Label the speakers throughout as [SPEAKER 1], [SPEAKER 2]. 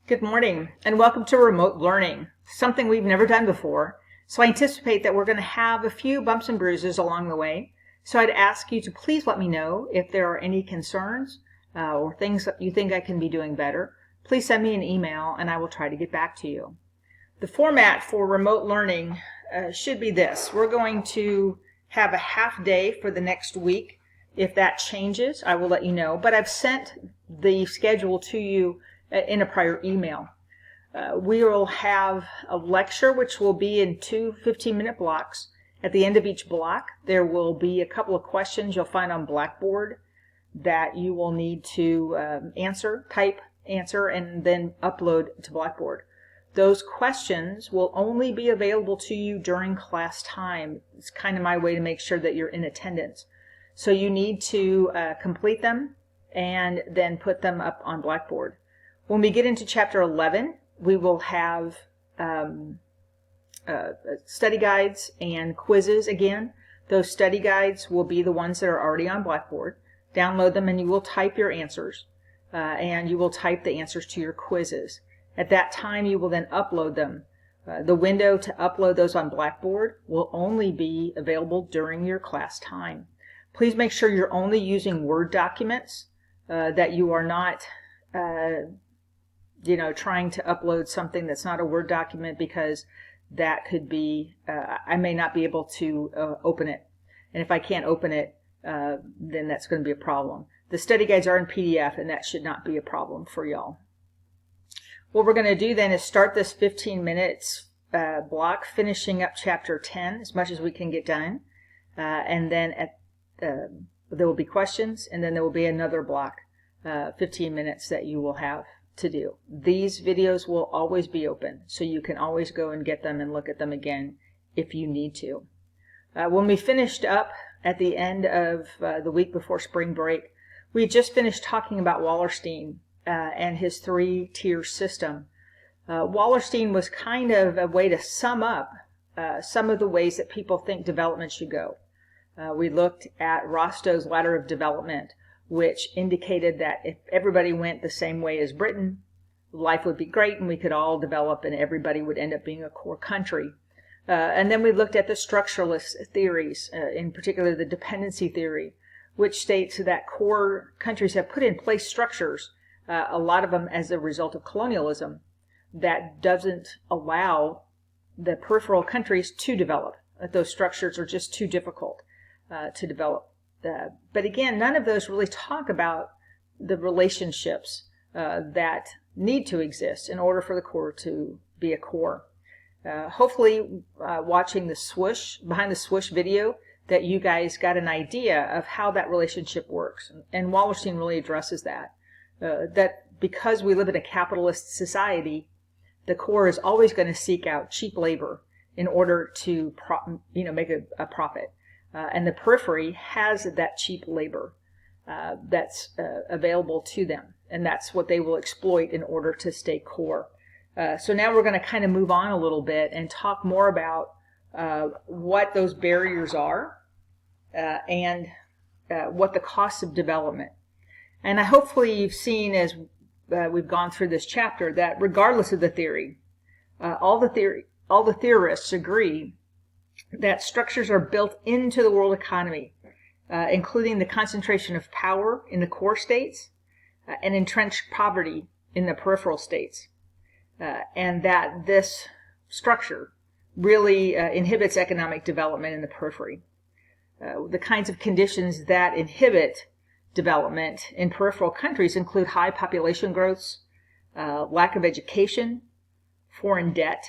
[SPEAKER 1] Good morning and welcome to remote learning, something we've never done before. So I anticipate that we're going to have a few bumps and bruises along the way. So I'd ask you to please let me know if there are any concerns or things that you think I can be doing better. Please send me an email and I will try to get back to you. The format for remote learning should be this. We're going to have a half day for the next week. If that changes, I will let you know. But I've sent the schedule to you in a prior email. We will have a lecture which will be in two 15-minute blocks. At the end of each block, there will be a couple of questions you'll find on Blackboard that you will need to type answer, and then upload to Blackboard. Those questions will only be available to you during class time. It's kind of my way to make sure that you're in attendance. So you need to complete them and then put them up on Blackboard. When we get into chapter 11, we will have study guides and quizzes again. Those study guides will be the ones that are already on Blackboard. Download them and you will type your answers and you will type the answers to your quizzes. At that time, you will then upload them. The window to upload those on Blackboard will only be available during your class time. Please make sure you're only using Word documents, that you are not trying to upload something that's not a Word document, because that could be, I may not be able to open it. And if I can't open it, then that's going to be a problem. The study guides are in PDF, and that should not be a problem for y'all. What we're going to do then is start this 15 minutes block, finishing up chapter 10 as much as we can get done. And then there will be questions, and then there will be another block, 15 minutes that you will have to do. These videos will always be open, so you can always go and get them and look at them again if you need to. When we finished up at the end of the week before spring break, we just finished talking about Wallerstein and his three-tier system. Wallerstein was kind of a way to sum up some of the ways that people think development should go. We looked at Rostow's ladder of development, which indicated that if everybody went the same way as Britain, life would be great and we could all develop and everybody would end up being a core country. And then we looked at the structuralist theories, in particular the dependency theory, which states that core countries have put in place structures, a lot of them as a result of colonialism, that doesn't allow the peripheral countries to develop. Those structures are just too difficult to develop. But again, none of those really talk about the relationships that need to exist in order for the core to be a core. Hopefully, watching the behind the swoosh video, that you guys got an idea of how that relationship works. And Wallerstein really addresses that. That because we live in a capitalist society, the core is always going to seek out cheap labor in order to make a profit. And the periphery has that cheap labor that's available to them. And that's what they will exploit in order to stay core. So now we're going to kind of move on a little bit and talk more about what those barriers are and what the costs of development. And hopefully you've seen, as we've gone through this chapter, that regardless of the theory, all the theorists agree that structures are built into the world economy, including the concentration of power in the core states and entrenched poverty in the peripheral states, and that this structure really inhibits economic development in the periphery. The kinds of conditions that inhibit development in peripheral countries include high population growths, lack of education, foreign debt,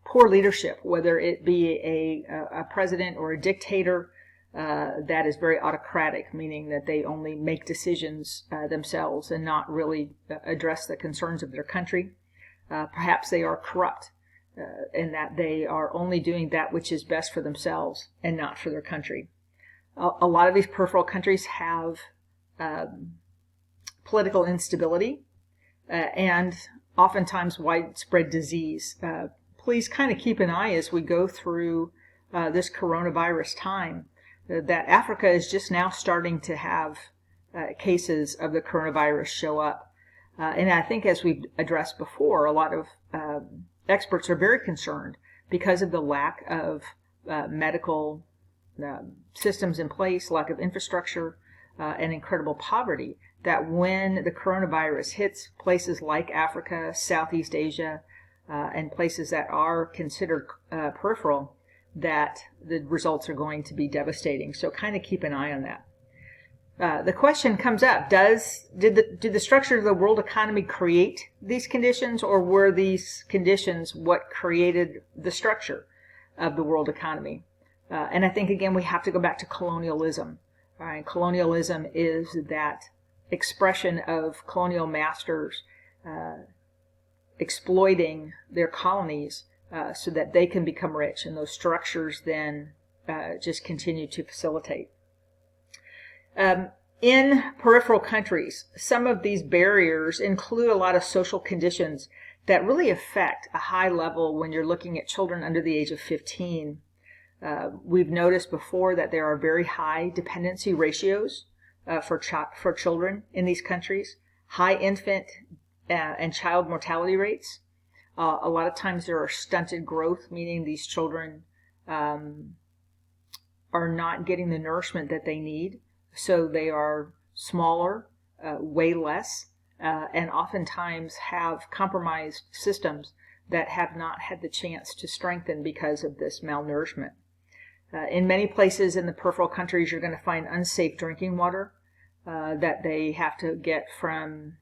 [SPEAKER 1] poor leadership, whether it be a president or a dictator that is very autocratic, meaning that they only make decisions themselves and not really address the concerns of their country. Perhaps they are corrupt in that they are only doing that which is best for themselves and not for their country. A lot of these peripheral countries have political instability and oftentimes widespread disease. Please kind of keep an eye as we go through this coronavirus time, that Africa is just now starting to have cases of the coronavirus show up. And I think, as we've addressed before, a lot of experts are very concerned because of the lack of medical systems in place, lack of infrastructure, and incredible poverty, that when the coronavirus hits places like Africa, Southeast Asia, and places that are considered peripheral, that the results are going to be devastating. So kind of keep an eye on that. The question comes up, did the structure of the world economy create these conditions, or were these conditions what created the structure of the world economy? And I think, again, we have to go back to colonialism. Right? Colonialism is that expression of colonial masters exploiting their colonies so that they can become rich, and those structures then just continue to facilitate. In peripheral countries, some of these barriers include a lot of social conditions that really affect a high level when you're looking at children under the age of 15. We've noticed before that there are very high dependency ratios for children in these countries, high infant and child mortality rates. A lot of times there are stunted growth, meaning these children are not getting the nourishment that they need. So they are smaller, weigh less, and oftentimes have compromised systems that have not had the chance to strengthen because of this malnourishment. In many places in the peripheral countries, you're going to find unsafe drinking water that they have to get from,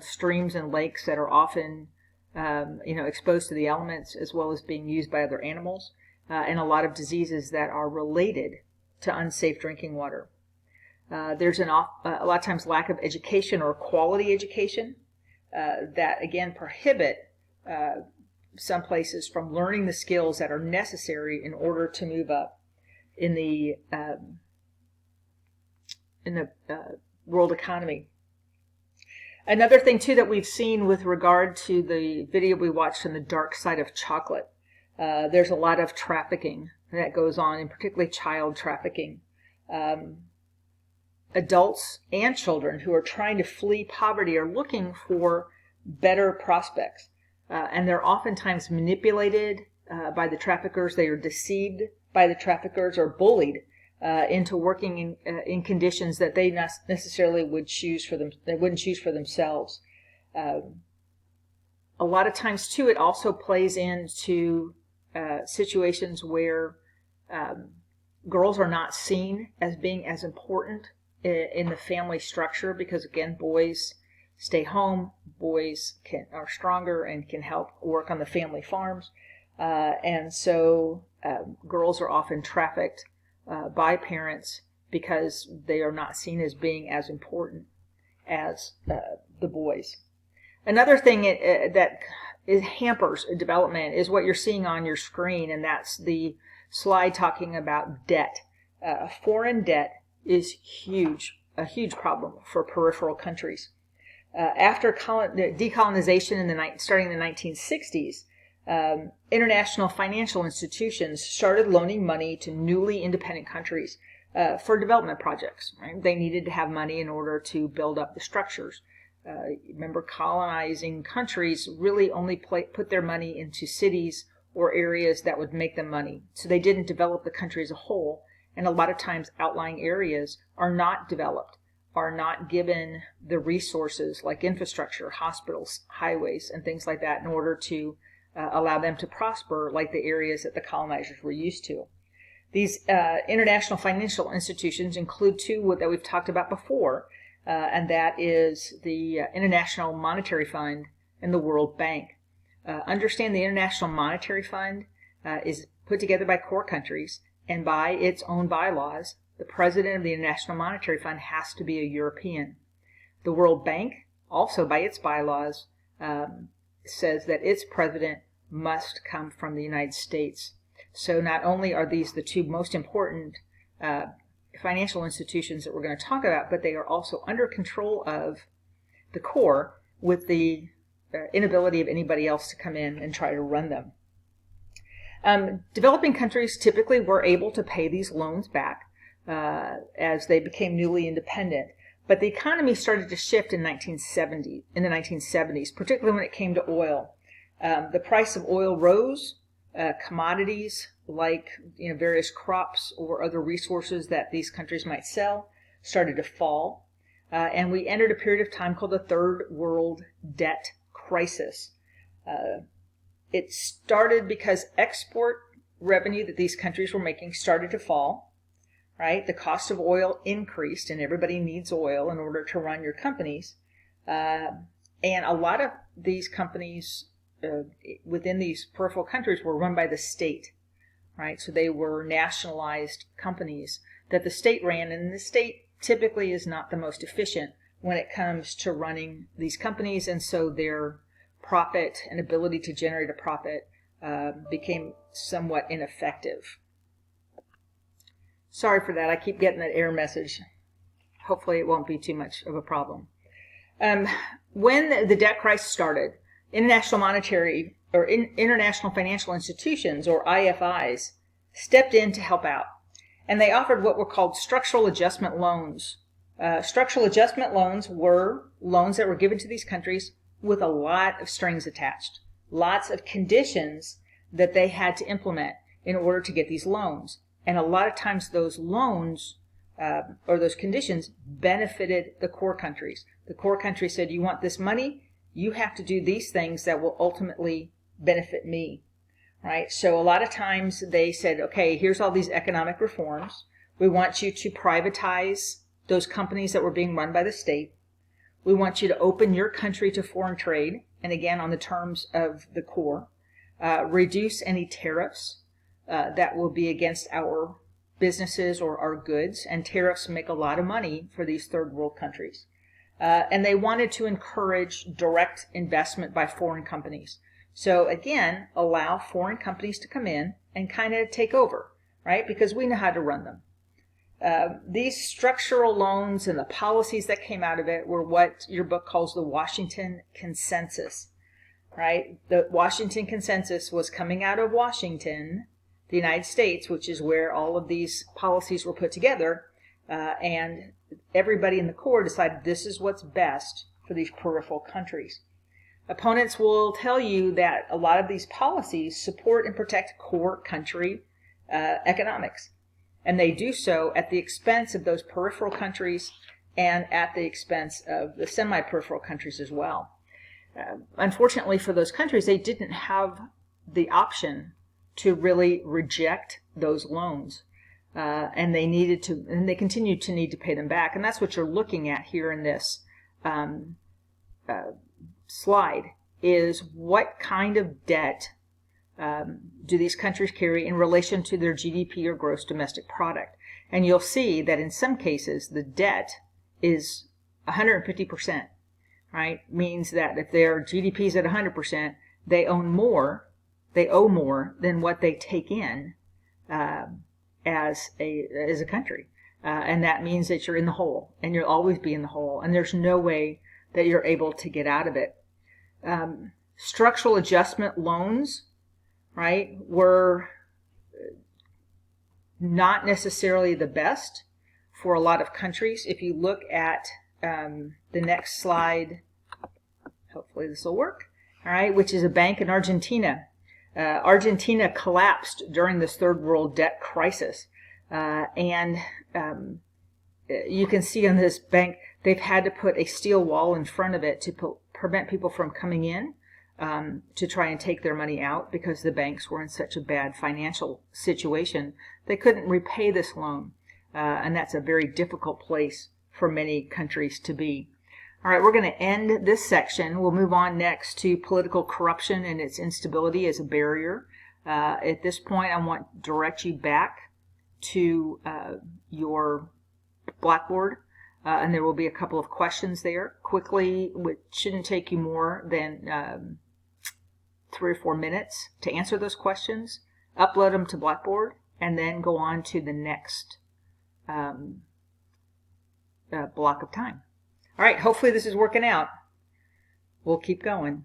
[SPEAKER 1] streams and lakes that are often, exposed to the elements, as well as being used by other animals, and a lot of diseases that are related to unsafe drinking water. There's a lot of times lack of education or quality education that, again, prohibit some places from learning the skills that are necessary in order to move up in the world economy. Another thing, too, that we've seen with regard to the video we watched on the dark side of chocolate, there's a lot of trafficking that goes on, and particularly child trafficking. Adults and children who are trying to flee poverty are looking for better prospects, and they're oftentimes manipulated by the traffickers. They are deceived by the traffickers or bullied into working in conditions that they necessarily would choose for them. They wouldn't choose for themselves. A lot of times, too, it also plays into situations where girls are not seen as being as important in the family structure, because, again, boys stay home, boys are stronger and can help work on the family farms, and so girls are often trafficked by parents because they are not seen as being as important as the boys. Another thing that hampers development is what you're seeing on your screen, and that's the slide talking about debt. Foreign debt is a huge problem for peripheral countries. After decolonization starting in the 1960s, international financial institutions started loaning money to newly independent countries for development projects. Right? They needed to have money in order to build up the structures. Remember, colonizing countries really only put their money into cities or areas that would make them money. So they didn't develop the country as a whole. And a lot of times outlying areas are not developed, are not given the resources like infrastructure, hospitals, highways, and things like that in order to allow them to prosper like the areas that the colonizers were used to. These international financial institutions include two that we've talked about before, and that is the International Monetary Fund and the World Bank. Understand the International Monetary Fund is put together by core countries, and by its own bylaws, the president of the International Monetary Fund has to be a European. The World Bank, also by its bylaws, says that its president must come from the United States. So not only are these the two most important financial institutions that we're going to talk about, but they are also under control of the core, with the inability of anybody else to come in and try to run them. Developing countries typically were able to pay these loans back as they became newly independent, But the economy started to shift in the 1970s, particularly when it came to oil. The price of oil rose. Commodities like various crops or other resources that these countries might sell started to fall. And we entered a period of time called the Third World Debt Crisis. It started because export revenue that these countries were making started to fall. Right? The cost of oil increased, and everybody needs oil in order to run your companies. And a lot of these companies within these peripheral countries were run by the state, right? So they were nationalized companies that the state ran, and the state typically is not the most efficient when it comes to running these companies, and so their profit and ability to generate a profit became somewhat ineffective. Sorry for that. I keep getting that error message. Hopefully it won't be too much of a problem. When the debt crisis started, international financial institutions, or IFIs, stepped in to help out. And they offered what were called structural adjustment loans. Structural adjustment loans were loans that were given to these countries with a lot of strings attached. Lots of conditions that they had to implement in order to get these loans. And a lot of times those loans or those conditions benefited the core countries. The core countries said, you want this money, you have to do these things that will ultimately benefit me, right? So a lot of times they said, okay, here's all these economic reforms. We want you to privatize those companies that were being run by the state. We want you to open your country to foreign trade, and again, on the terms of the core. Reduce any tariffs that will be against our businesses or our goods, and tariffs make a lot of money for these third world countries. And they wanted to encourage direct investment by foreign companies. So again, allow foreign companies to come in and kind of take over, right? Because we know how to run them. These structural loans and the policies that came out of it were what your book calls the Washington Consensus, right? The Washington Consensus was coming out of Washington, the United States, which is where all of these policies were put together, and everybody in the core decided this is what's best for these peripheral countries. Opponents will tell you that a lot of these policies support and protect core country economics, and they do so at the expense of those peripheral countries and at the expense of the semi-peripheral countries as well. Unfortunately for those countries, they didn't have the option to really reject those loans. And they needed to, and they continue to need to pay them back. And that's what you're looking at here in this slide, is what kind of debt do these countries carry in relation to their GDP or gross domestic product. And you'll see that in some cases, the debt is 150%, right? Means that if their GDP is at 100%, they owe more than what they take in as a country. And that means that you're in the hole, and you'll always be in the hole, and there's no way that you're able to get out of it. Structural adjustment loans, right, were not necessarily the best for a lot of countries. If you look at the next slide, hopefully this will work, all right, which is a bank in Argentina. Argentina collapsed during this third world debt crisis. And you can see on this bank, they've had to put a steel wall in front of it to prevent people from coming in to try and take their money out, because the banks were in such a bad financial situation. They couldn't repay this loan. And that's a very difficult place for many countries to be. All right, we're going to end this section. We'll move on next to political corruption and its instability as a barrier. At this point, I want to direct you back to your Blackboard, and there will be a couple of questions there quickly, which shouldn't take you more than 3 or 4 minutes to answer those questions. Upload them to Blackboard, and then go on to the next block of time. All right, hopefully this is working out. We'll keep going.